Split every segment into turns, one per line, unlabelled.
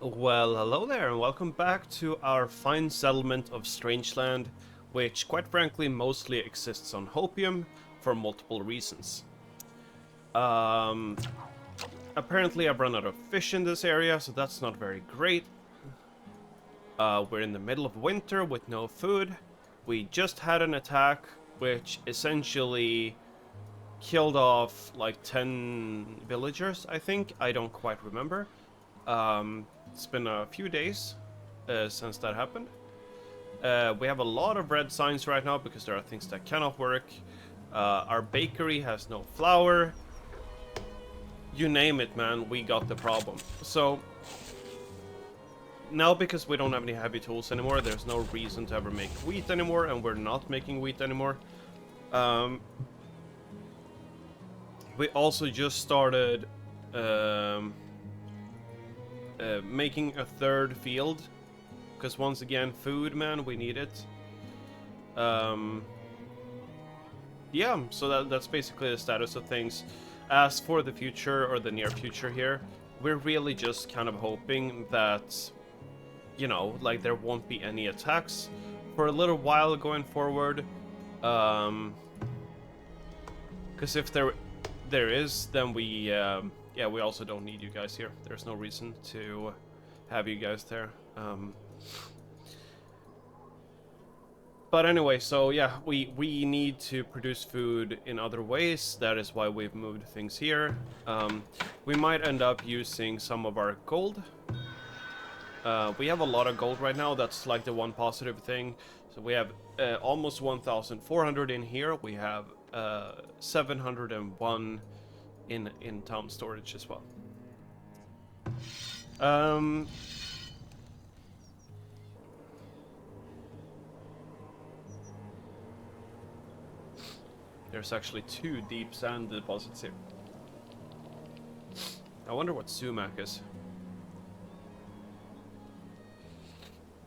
Well, hello there, and welcome back to our fine settlement of Strangeland, which, quite frankly, mostly exists on Hopium for multiple reasons. Um, Apparently I've run out of fish in this area, so that's not very great. We're in the middle of winter with no food. We just had an attack, which essentially killed off like 10 villagers, I think. I don't quite remember. It's been a few days since that happened. We have a lot of red signs right now because there are things that cannot work. Our bakery has no flour. You name it, man, we got the problem. So, now because we don't have any heavy tools anymore, there's no reason to ever make wheat anymore, and we're not making wheat anymore. We also just started making a third field, because once again, food, man, we need it. Yeah, so that's basically the status of things. As for the future, or the near future here, we're really just kind of hoping that, you know, like there won't be any attacks for a little while going forward. Because if there is, then yeah, we also don't need you guys here. There's no reason to have you guys there. But anyway, so yeah, we need to produce food in other ways. That is why we've moved things here. We might end up using some of our gold. We have a lot of gold right now. That's like the one positive thing. So we have almost 1,400 in here. We have 701 in town storage as well. There's actually 2 deep sand deposits here. I wonder what sumac is.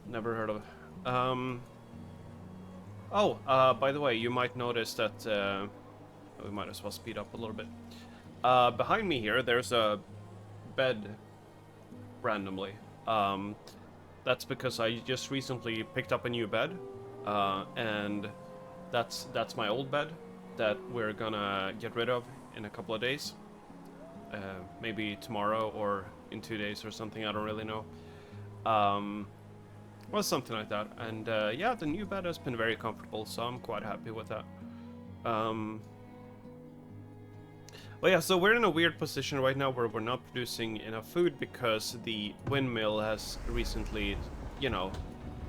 Never heard of it. By the way, you might notice that we might as well speed up a little bit. Behind me here, there's a bed randomly. That's because I just recently picked up a new bed, and that's my old bed that we're gonna get rid of in a couple of days. Maybe tomorrow or in 2 days or something, I don't really know. Well, something like that. And yeah, the new bed has been very comfortable, so I'm quite happy with that. Well, yeah, so we're in a weird position right now where we're not producing enough food because the windmill has recently, you know,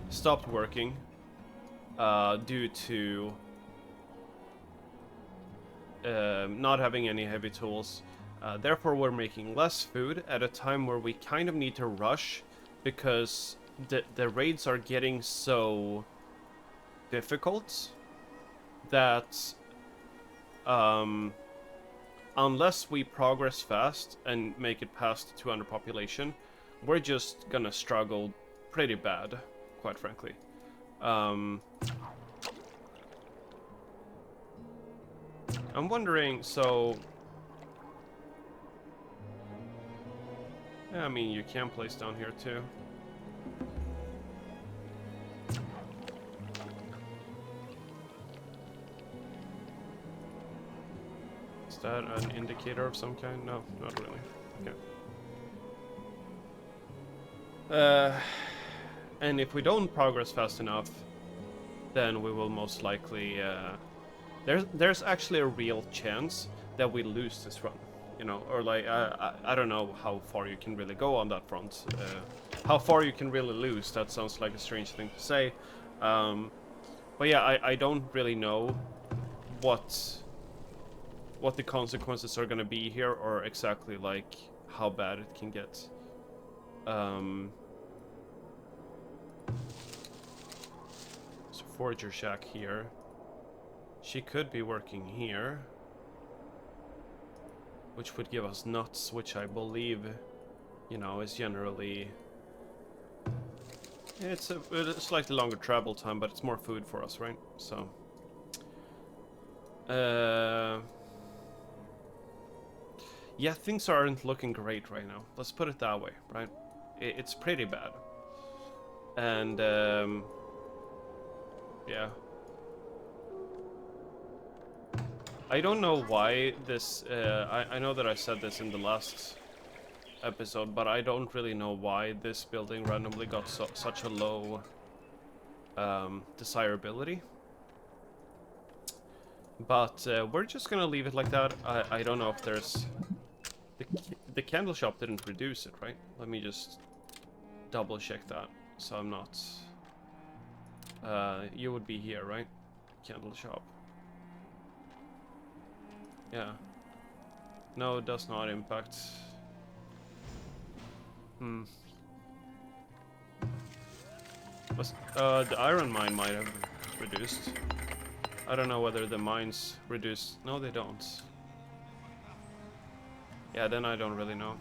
stopped working due to not having any heavy tools. Therefore, we're making less food at a time where we kind of need to rush because the raids are getting so difficult that unless we progress fast and make it past 200 population, we're just gonna struggle pretty bad, quite frankly. I'm wondering, so... Yeah, I mean, you can place down here too. Is that an indicator of some kind? No, not really. Okay. And if we don't progress fast enough, then we will most likely... There's actually a real chance that we lose this run, you know, or like I don't know how far you can really go on that front. How far you can really lose? That sounds like a strange thing to say, but yeah, I don't really know what the consequences are gonna be here, or exactly like how bad it can get. So Forager Shack here. She could be working here, which would give us nuts, which I believe, you know, is generally... It's a slightly longer travel time, but it's more food for us, right? So... Yeah, things aren't looking great right now. Let's put it that way, right? It's pretty bad. And yeah. I don't know why this, I know that I said this in the last episode, but I don't really know why this building randomly got such a low desirability. But we're just gonna leave it like that. I don't know if there's... The candle shop didn't reduce it, right? Let me just double check that, so I'm not... you would be here, right? Candle shop. Yeah. No, it does not impact. The iron mine might have reduced. I don't know whether the mines reduce. No, they don't. Yeah, then I don't really know.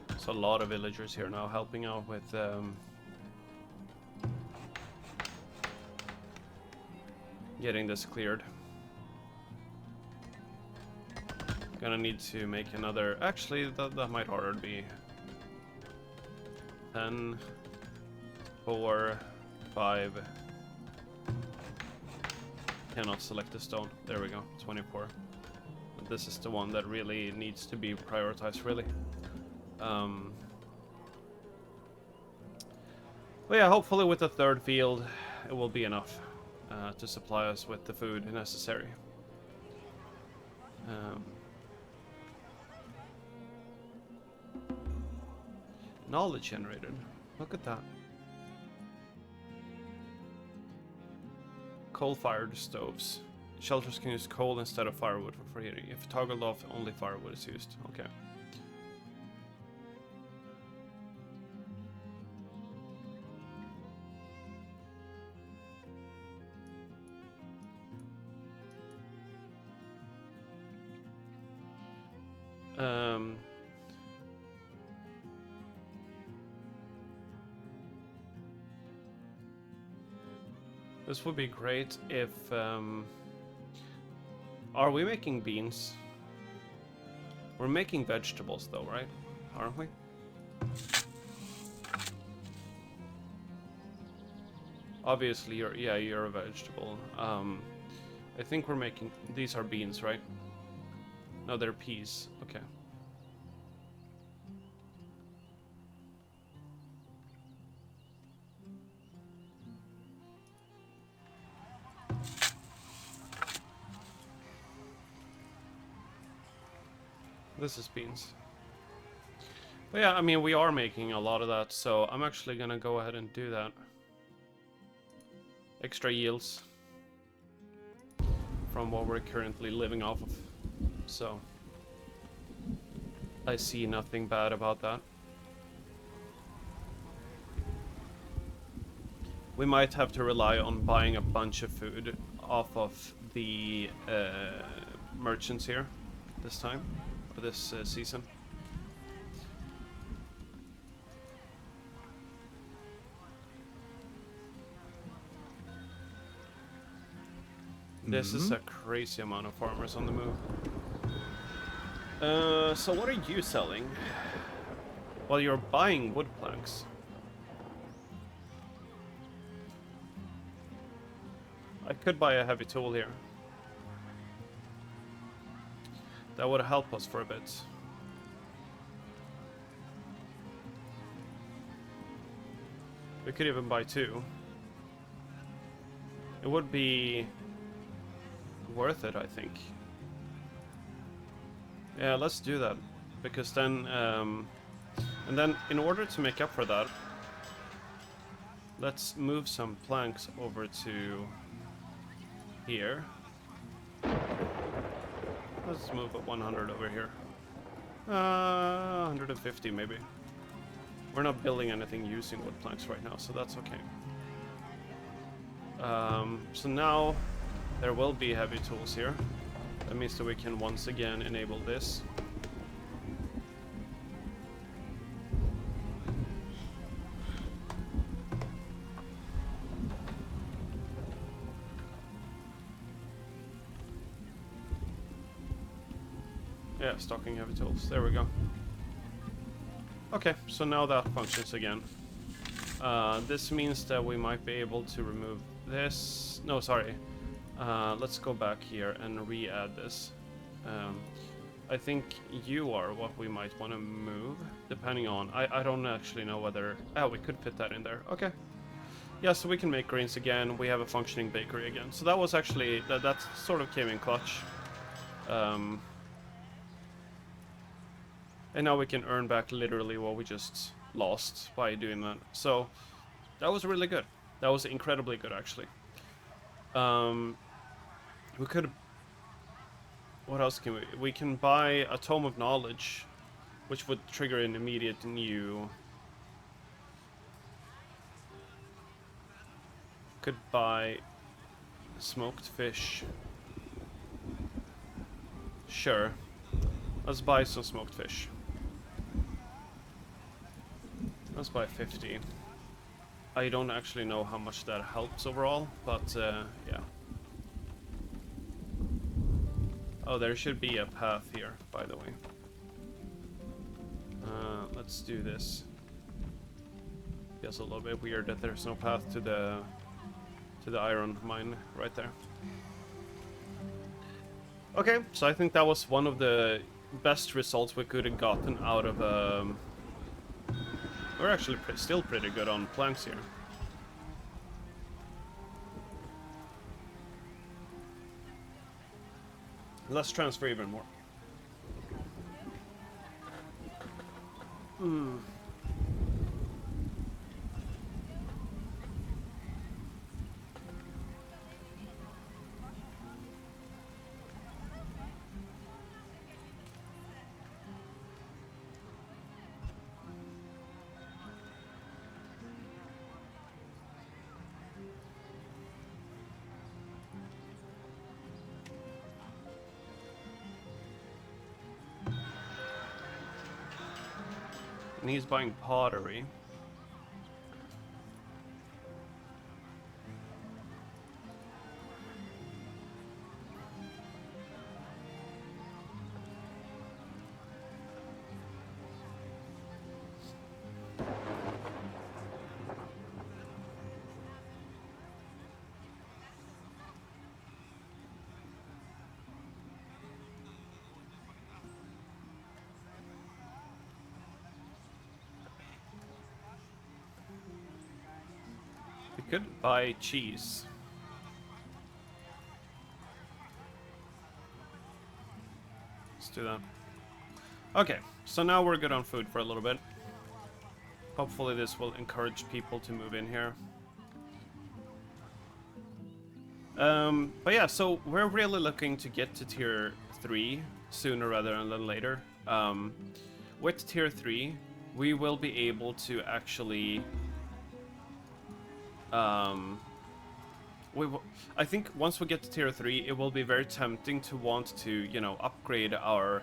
There's a lot of villagers here now helping out with getting this cleared. Gonna need to make another... Actually, that might already be 10, 4, 5. Cannot select the stone. There we go, 24. But this is the one that really needs to be prioritized, really. But yeah, hopefully with the third field, it will be enough to supply us with the food necessary. Knowledge generated. Look at that. Coal-fired stoves. Shelters can use coal instead of firewood for heating. If toggled off, only firewood is used. Okay. This would be great if... Are we making beans? We're making vegetables though, right? Aren't we? Obviously, you're a vegetable. I think we're making... These are beans, right? No, they're peas. Okay. This is beans. But yeah, I mean, we are making a lot of that, so I'm actually gonna go ahead and do that. Extra yields from what we're currently living off of. So I see nothing bad about that. We might have to rely on buying a bunch of food off of the merchants here this time, or this season. This is a crazy amount of farmers on the move. So what are you selling? Well, you're buying wood planks. I could buy a heavy tool here. That would help us for a bit. We could even buy two. It would be worth it, I think. Yeah, let's do that. Because then, and then in order to make up for that, let's move some planks over to here. Let's move at 100 over here. 150 maybe. We're not building anything using wood planks right now, so that's okay. So now there will be heavy tools here. That means that we can once again enable this. Yeah, stocking heavy tools. There we go. Okay, so now that functions again. This means that we might be able to remove this. No, sorry. Let's go back here and re-add this. I think you are what we might want to move, depending on... I don't actually know whether... Oh, we could fit that in there. Okay. Yeah, so we can make grains again. We have a functioning bakery again. So that was actually... That sort of came in clutch. And now we can earn back literally what we just lost by doing that. So that was really good. That was incredibly good, actually. We could... What else can we... We can buy a Tome of Knowledge, which would trigger an immediate new... Could buy smoked fish. Sure. Let's buy some smoked fish. Let's buy 50. I don't actually know how much that helps overall, but yeah. Oh, there should be a path here, by the way. Let's do this. Feels a little bit weird that there's no path to the iron mine right there. Okay, so I think that was one of the best results we could have gotten out of... We're actually still pretty good on planks here. Let's transfer even more. And he's buying pottery. We could buy cheese. Let's do that. Okay, so now we're good on food for a little bit. Hopefully this will encourage people to move in here. But yeah, so we're really looking to get to tier 3 sooner rather than later. With tier 3, we will be able to actually... I think once we get to tier 3, it will be very tempting to want to, you know, upgrade our...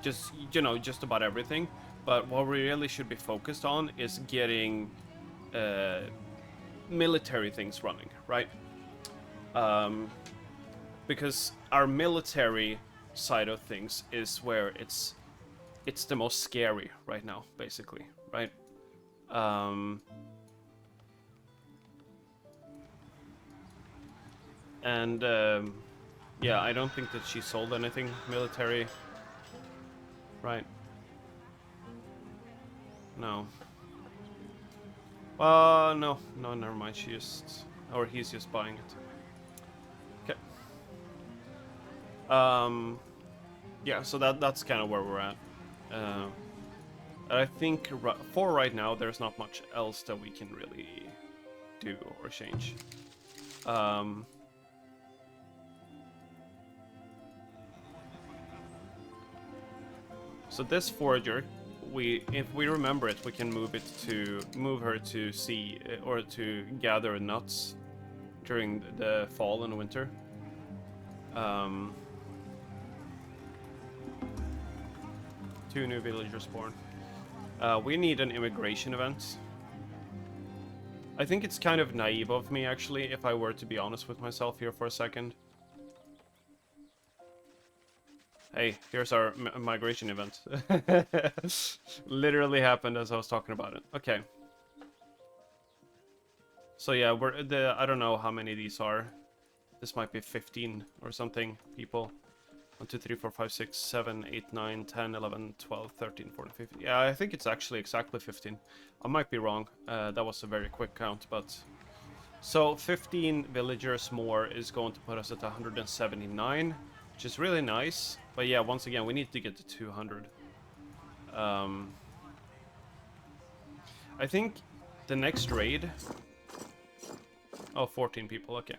just about everything. But what we really should be focused on is getting military things running, right? Because our military side of things is where it's the most scary right now, basically, right? Yeah, I don't think that she sold anything military, right? No. No, never mind. She just, or he's just buying it. Okay. Yeah, so that's kind of where we're at. I think for right now, there's not much else that we can really do or change. So this forager, if we remember it, we can move her to see or to gather nuts during the fall and winter. 2 new villagers born. We need an immigration event. I think it's kind of naive of me, actually, if I were to be honest with myself here for a second. Hey, here's our migration event. Literally happened as I was talking about it. Okay. So yeah, I don't know how many these are. This might be 15 or something people. 1, 2, 3, 4, 5, 6, 7, 8, 9, 10, 11, 12, 13, 14, 15. Yeah, I think it's actually exactly 15. I might be wrong. That was a very quick count, but... So 15 villagers more is going to put us at 179, which is really nice. But yeah, once again, we need to get to 200. I think the next raid... Oh, 14 people, okay.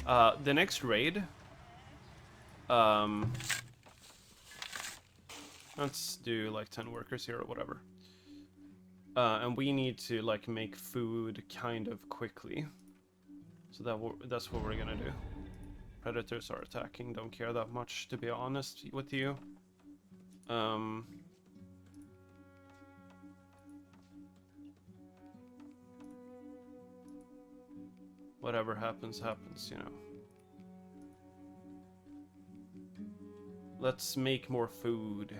The next raid... let's do like 10 workers here or whatever. And we need to like make food kind of quickly. So that's what we're gonna do. Predators are attacking, don't care that much to be honest with you. Whatever happens, happens, you know. Let's make more food.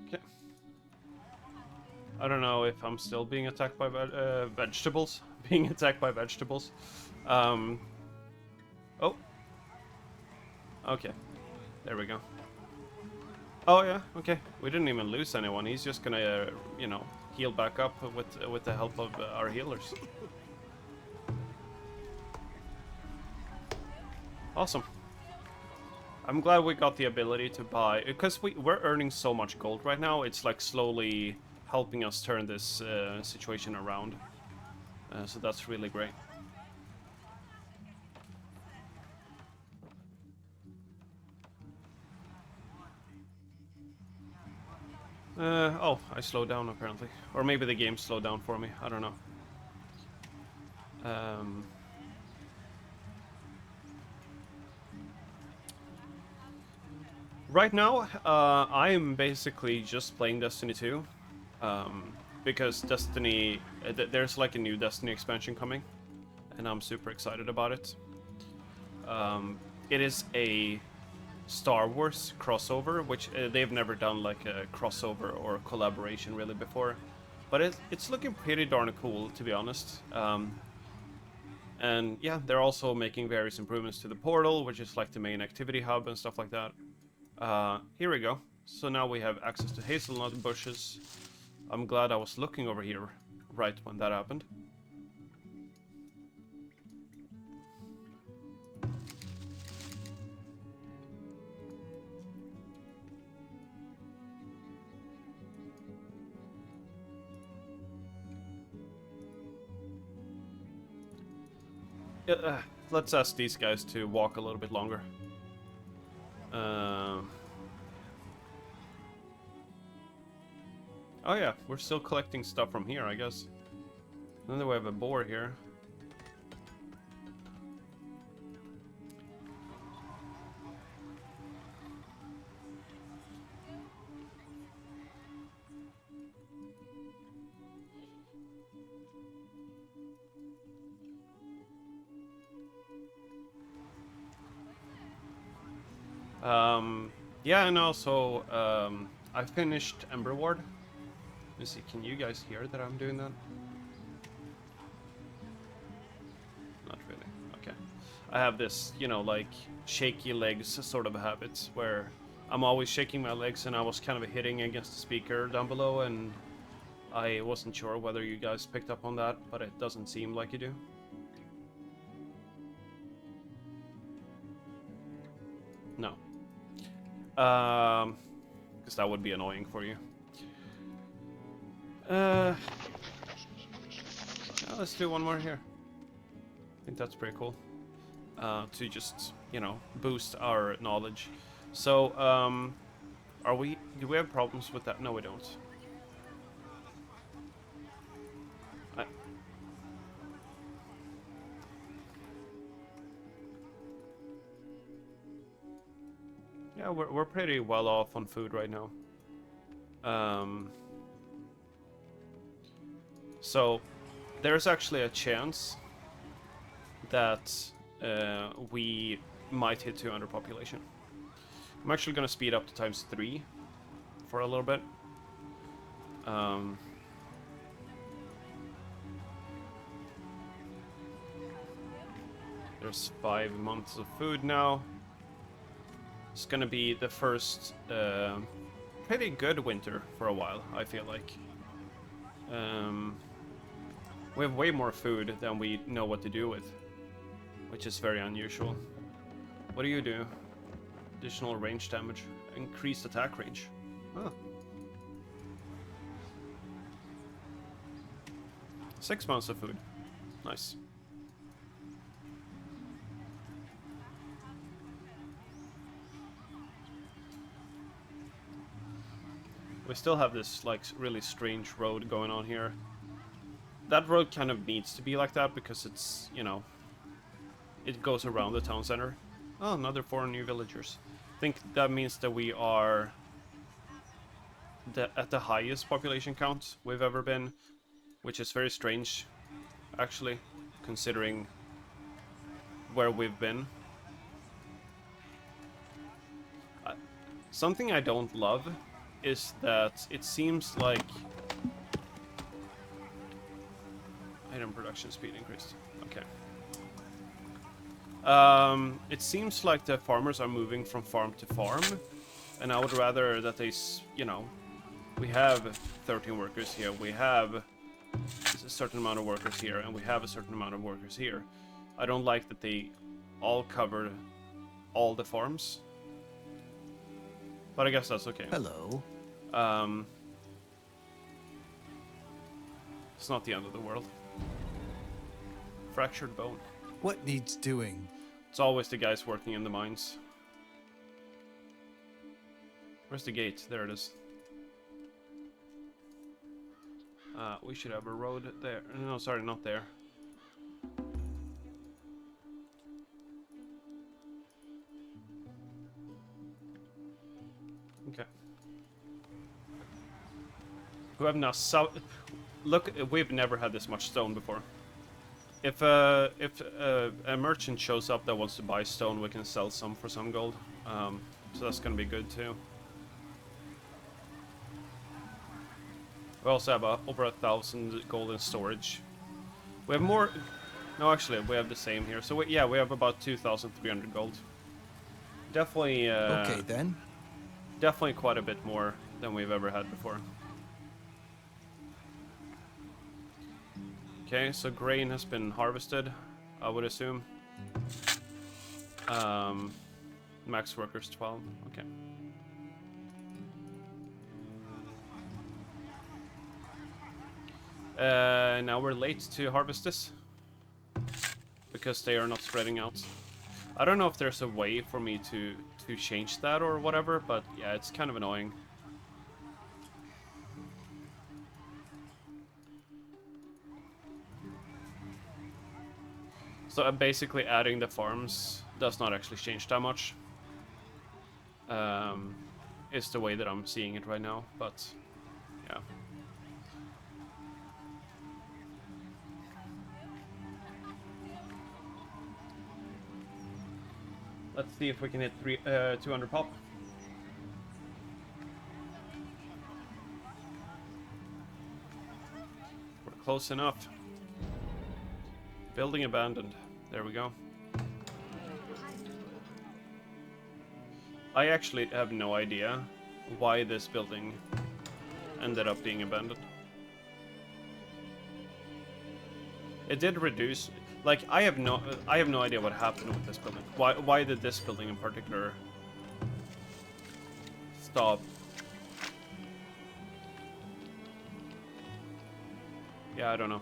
Okay. I don't know if I'm still being attacked by vegetables. Being attacked by vegetables. Oh. Okay. There we go. Oh yeah, okay. We didn't even lose anyone. He's just gonna, you know, heal back up with the help of our healers. Awesome. I'm glad we got the ability to buy, because we're earning so much gold right now. It's like slowly helping us turn this situation around. So that's really great. Oh, I slowed down apparently. Or maybe the game slowed down for me. I don't know. Right now, I'm basically just playing Destiny 2. Because Destiny... there's like a new Destiny expansion coming. And I'm super excited about it. It is a Star Wars crossover, which they've never done like a crossover or collaboration really before. But it's looking pretty darn cool, to be honest. And yeah, they're also making various improvements to the portal, which is like the main activity hub and stuff like that. Here we go. So now we have access to hazelnut bushes. I'm glad I was looking over here right when that happened. Let's ask these guys to walk a little bit longer. Oh yeah, we're still collecting stuff from here, I guess. And then we have a boar here. Yeah, and also, I finished Ember Ward. Let me see, can you guys hear that I'm doing that? Not really, okay. I have this, you know, like, shaky legs sort of habits, where I'm always shaking my legs, and I was kind of hitting against the speaker down below, and I wasn't sure whether you guys picked up on that, but it doesn't seem like you do. No. Because that would be annoying for you. Let's do one more here. I think that's pretty cool. To just, you know, boost our knowledge. So, do we have problems with that? No, we don't. Yeah, we're pretty well off on food right now. So there's actually a chance that we might hit 200 population. I'm actually gonna speed up to ×3 for a little bit. There's 5 months of food now. It's gonna be the first pretty good winter for a while, I feel like. We have way more food than we know what to do with, which is very unusual. What do you do? Additional range damage. Increased attack range. Oh. 6 months of food. Nice. We still have this, like, really strange road going on here. That road kind of needs to be like that because it's, you know, it goes around the town center. Oh, another 4 new villagers. I think that means that we are at the highest population count we've ever been, which is very strange, actually, considering where we've been. Something I don't love is that it seems like item production speed increased. Okay. It seems like the farmers are moving from farm to farm, and I would rather that they, you know, we have 13 workers here, we have a certain amount of workers here, and we have a certain amount of workers here. I don't like that they all cover all the farms, but I guess that's okay.
Hello.
It's not the end of the world. Fractured bone.
What needs doing?
It's always the guys working in the mines. Where's the gate? There it is. We should have a road there. No, sorry, not there. Okay. We have now look, we've never had this much stone before. If a merchant shows up that wants to buy stone, we can sell some for some gold. So that's gonna be good too. We also have over 1,000 gold in storage. We have more. No, actually, we have the same here. So yeah, we have about 2,300 gold. Definitely.
Okay then.
Definitely quite a bit more than we've ever had before. Okay, so grain has been harvested, I would assume. Max workers 12. Okay. Now we're late to harvest this because they are not spreading out. I don't know if there's a way for me to change that or whatever, but yeah, it's kind of annoying. So I'm basically adding the farms does not actually change that much. It's the way that I'm seeing it right now, but yeah. Let's see if we can hit 200 pop. We're close enough. Building abandoned. There we go. I actually have no idea why this building ended up being abandoned. It did reduce. Like, I have no idea what happened with this building. Why did this building in particular stop? Yeah, I don't know.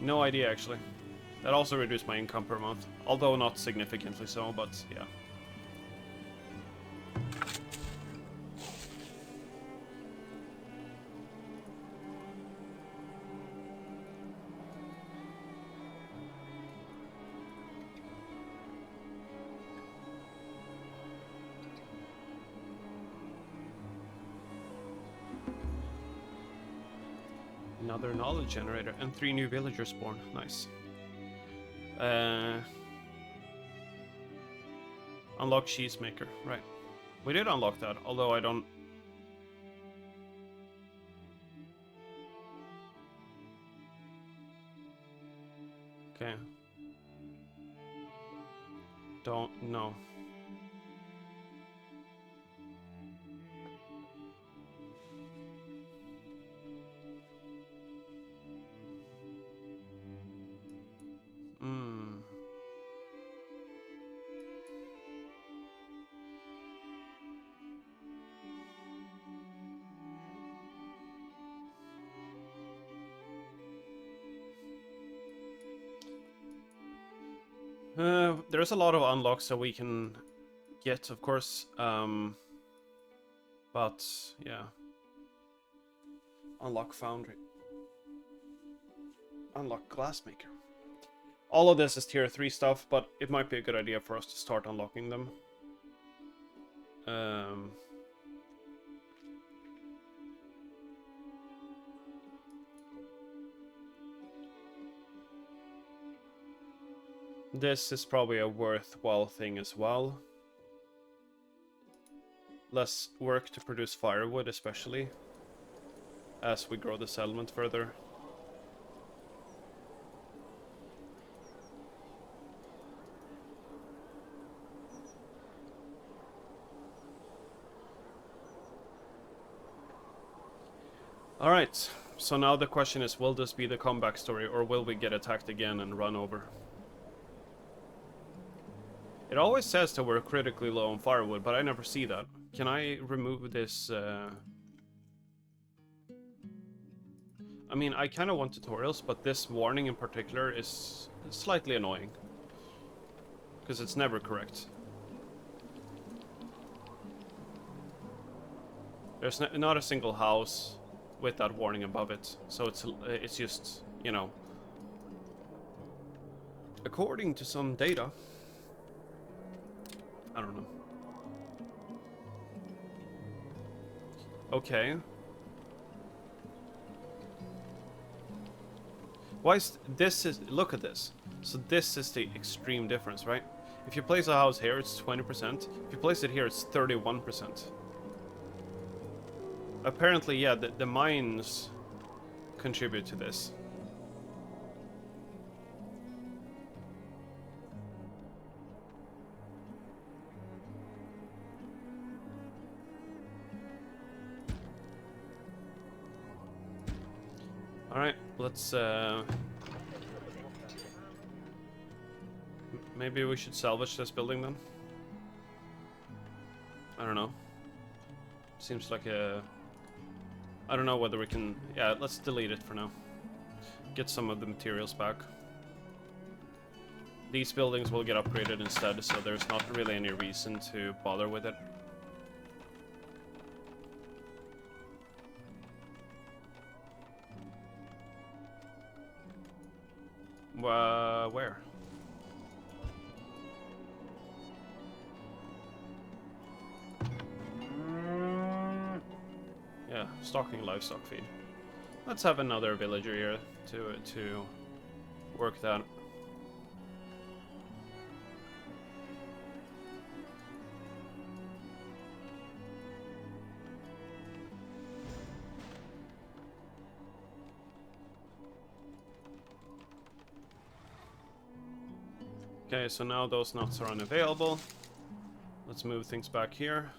No idea, actually. That also reduced my income per month, although not significantly so, but yeah. Another knowledge generator and 3 new villagers spawn. Nice. Unlock cheesemaker. Right. We did unlock that, although I don't... Okay. Don't know. There's a lot of unlocks that we can get, of course. But, yeah. Unlock foundry. Unlock glassmaker. All of this is tier 3 stuff, but it might be a good idea for us to start unlocking them. This is probably a worthwhile thing as well. Less work to produce firewood, especially as we grow the settlement further. Alright, so now the question is, will this be the comeback story, or will we get attacked again and run over? It always says that we're critically low on firewood, but I never see that. Can I remove this? I mean, I kind of want tutorials, but this warning in particular is slightly annoying. Because it's never correct. There's not a single house with that warning above it, so it's just, you know, according to some data. I don't know. Okay. Why is this look at this. So this is the extreme difference, right? If you place a house here, it's 20%. If you place it here, it's 31%. Apparently, yeah, the mines contribute to this. Alright, let's maybe we should salvage this building then? I don't know. Seems like a... I don't know whether we can... Yeah, let's delete it for now. Get some of the materials back. These buildings will get upgraded instead, so there's not really any reason to bother with it. Where? Yeah, stocking livestock feed. Let's have another villager here to work that. Okay, so now those nuts are unavailable. Let's move things back here.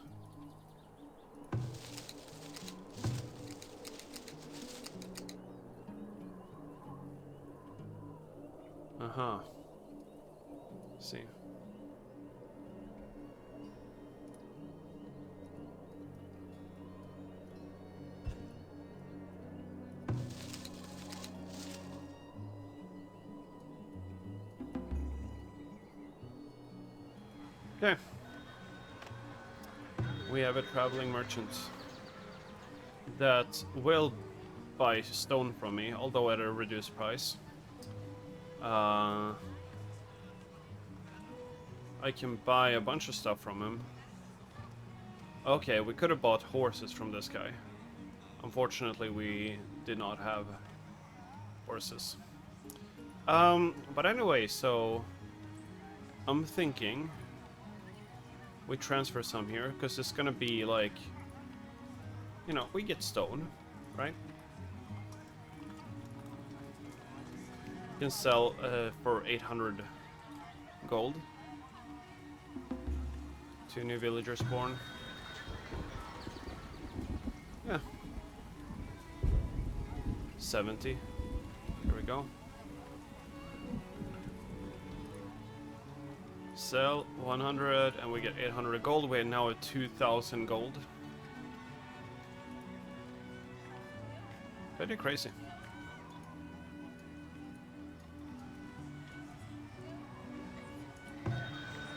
Uh-huh. See. Okay. We have a traveling merchant that will buy stone from me, although at a reduced price. I can buy a bunch of stuff from him. Okay, we could have bought horses from this guy. Unfortunately, we did not have horses. But anyway, so I'm thinking we transfer some here, because it's gonna be like, you know, we get stone, right? You can sell for 800 gold. 2 new villagers born. Yeah. 70. Here we go. Sell 100 and we get 800 gold. We're now at 2,000 gold. Pretty crazy.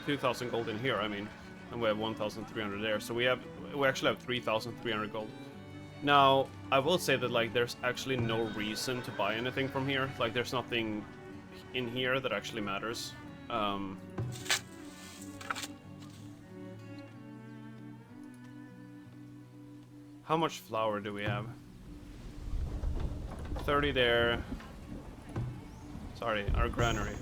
$2,000 gold in here, I mean, and we have 1,300 there. So we actually have 3,300 gold. Now, I will say that like there's actually no reason to buy anything from here. Like there's nothing in here that actually matters. How much flour do we have? 30 there. Sorry, our granary.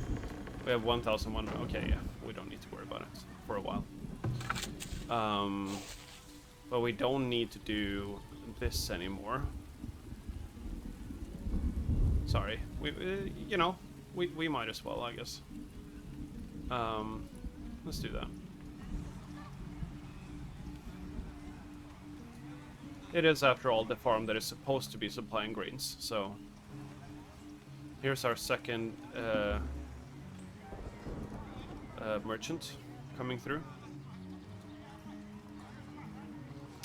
We have 1,100. Okay, yeah, we don't need to worry about it for a while. But we don't need to do this anymore. Sorry, you know, we might as well, I guess. Let's do that. It is, after all, the farm that is supposed to be supplying grains, so... Here's our second merchant coming through.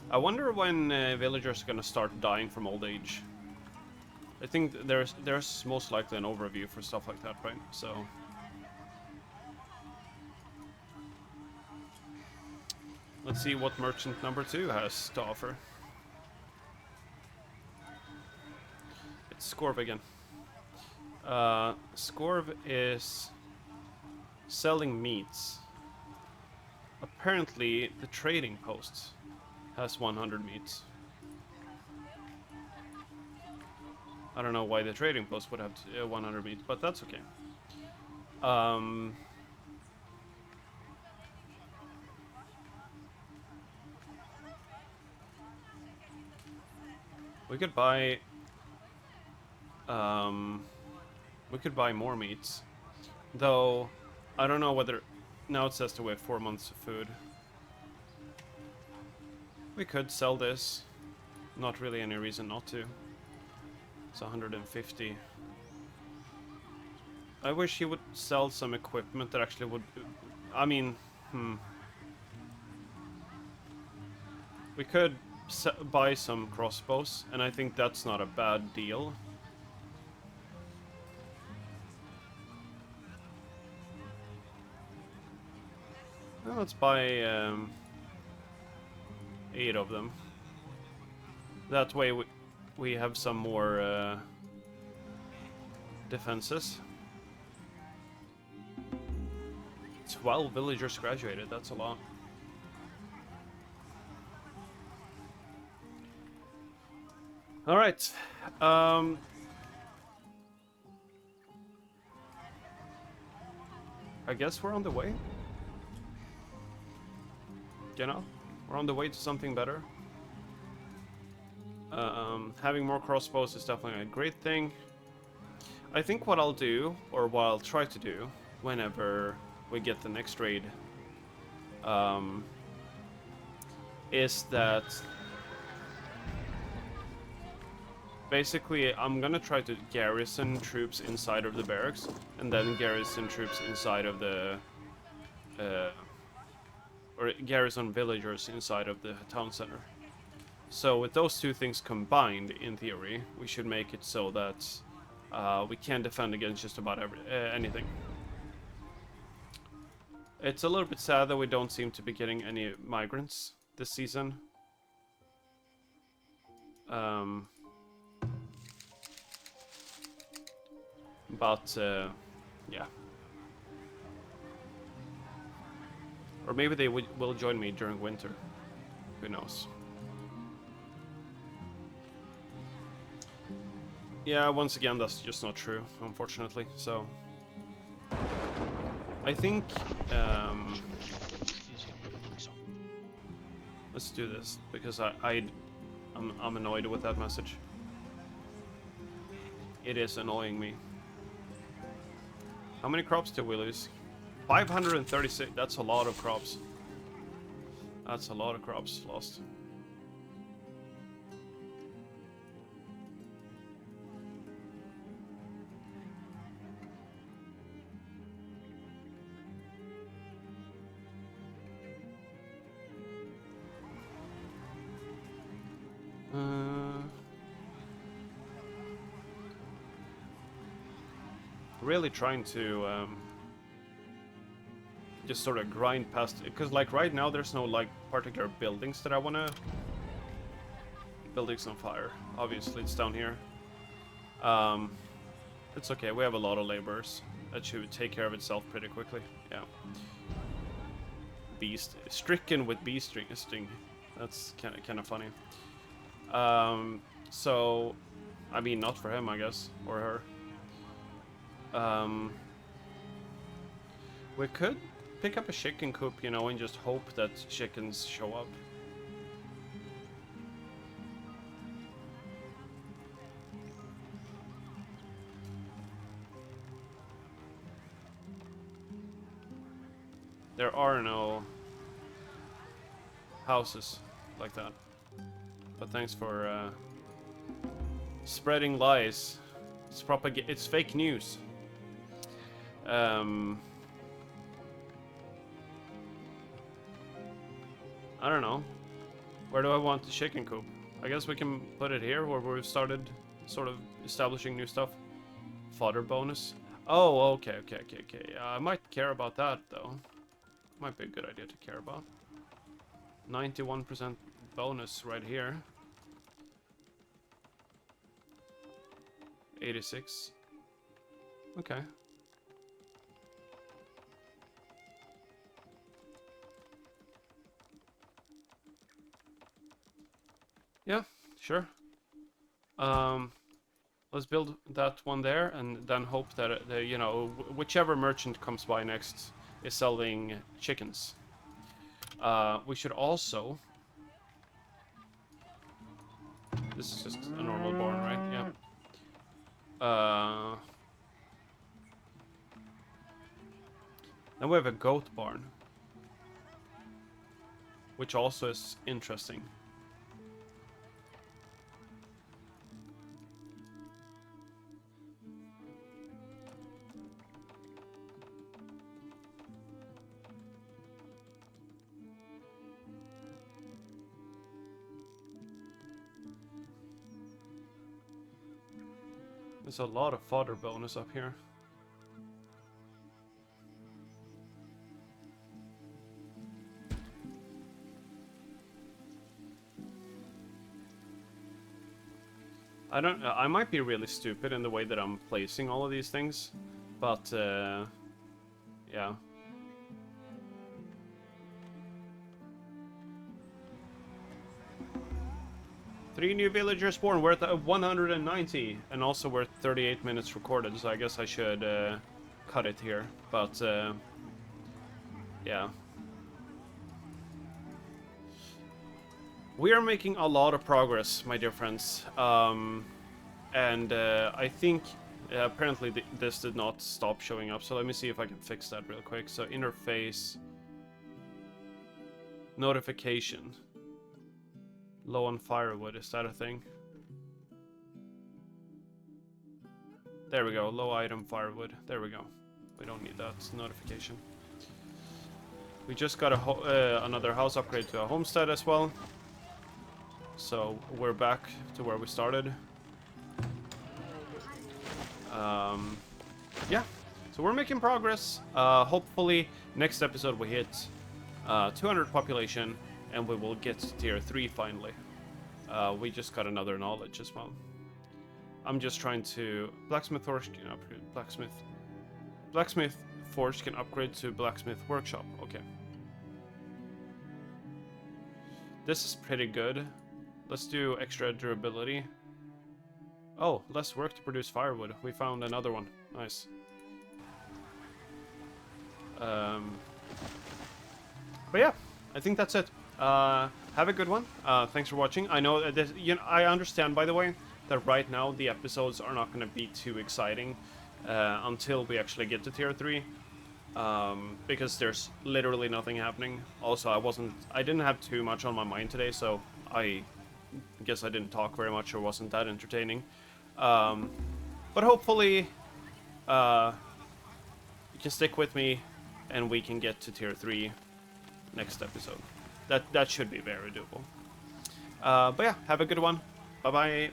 I wonder when villagers are gonna start dying from old age. I think there's most likely an overview for stuff like that, right? So... Let's see what merchant number 2 has to offer. It's Scorv again. Scorv is selling meats. Apparently, the trading post has 100 meats. I don't know why the trading post would have 100 meats, but that's okay. We could buy... we could buy more meats. Though, I don't know whether... Now it says to wait 4 months of food. We could sell this. Not really any reason not to. It's 150. I wish he would sell some equipment that actually would... I mean, We could buy some crossbows, and I think that's not a bad deal. Well, let's buy 8 of them. That way we have some more defenses. 12 villagers graduated, that's a lot. Alright. I guess we're on the way. You know? We're on the way to something better. Having more crossbows is definitely a great thing. I think what I'll do, or what I'll try to do, whenever we get the next raid, is that basically I'm gonna try to garrison troops inside of the barracks, and then garrison troops inside of the or garrison villagers inside of the town center. So with those two things combined, in theory, we should make it so that we can defend against just about anything. It's a little bit sad that we don't seem to be getting any migrants this season. But yeah. Or maybe they will join me during winter. Who knows? Yeah, once again, that's just not true, unfortunately. So, I think let's do this because I'm annoyed with that message. It is annoying me. How many crops did we lose? 536. That's a lot of crops. That's a lot of crops lost. Really trying to just sort of grind past it, because like right now there's no like particular buildings that I want to. Buildings on fire. Obviously, it's down here. It's okay. We have a lot of laborers. That should take care of itself pretty quickly. Yeah. Beast stricken with bee sting. That's kind of funny. So, I mean, not for him, I guess, or her. We could pick up a chicken coop, you know, and just hope that chickens show up. There are no houses like that. But thanks for spreading lies. It's fake news. I don't know. Where do I want the chicken coop? I guess we can put it here where we've started sort of establishing new stuff. Fodder bonus. Oh, okay. I might care about that though. Might be a good idea to care about. 91% bonus right here. 86. Okay. Yeah, sure. Let's build that one there, and then hope that you know, whichever merchant comes by next is selling chickens. We should also. This is just a normal barn, right? Yeah. Then we have a goat barn, which also is interesting. There's a lot of fodder bonus up here. I might be really stupid in the way that I'm placing all of these things, but yeah. Three new villagers born, we're at 190, and also we're 38 minutes recorded, so I guess I should cut it here, but yeah. We are making a lot of progress, my dear friends, and I think apparently this did not stop showing up, so let me see if I can fix that real quick. So interface, notification. Low on firewood, is that a thing? There we go, low item firewood. There we go. We don't need that notification. We just got another house upgrade to a homestead as well. So we're back to where we started. Yeah, so we're making progress. Hopefully next episode we hit 200 population, and we will get to tier 3 finally. We just got another knowledge as well. I'm just trying to... Blacksmith Forge can upgrade... Blacksmith Forge can upgrade to Blacksmith Workshop. Okay. This is pretty good. Let's do extra durability. Oh, less work to produce firewood. We found another one. Nice. But yeah, I think that's it. Have a good one. Thanks for watching. I know that I understand, by the way, that right now the episodes are not going to be too exciting until we actually get to tier 3. Because there's literally nothing happening. Also, I didn't have too much on my mind today, so I guess I didn't talk very much or wasn't that entertaining. But hopefully, you can stick with me, and we can get to tier 3 next episode. That should be very doable. But yeah, have a good one. Bye bye.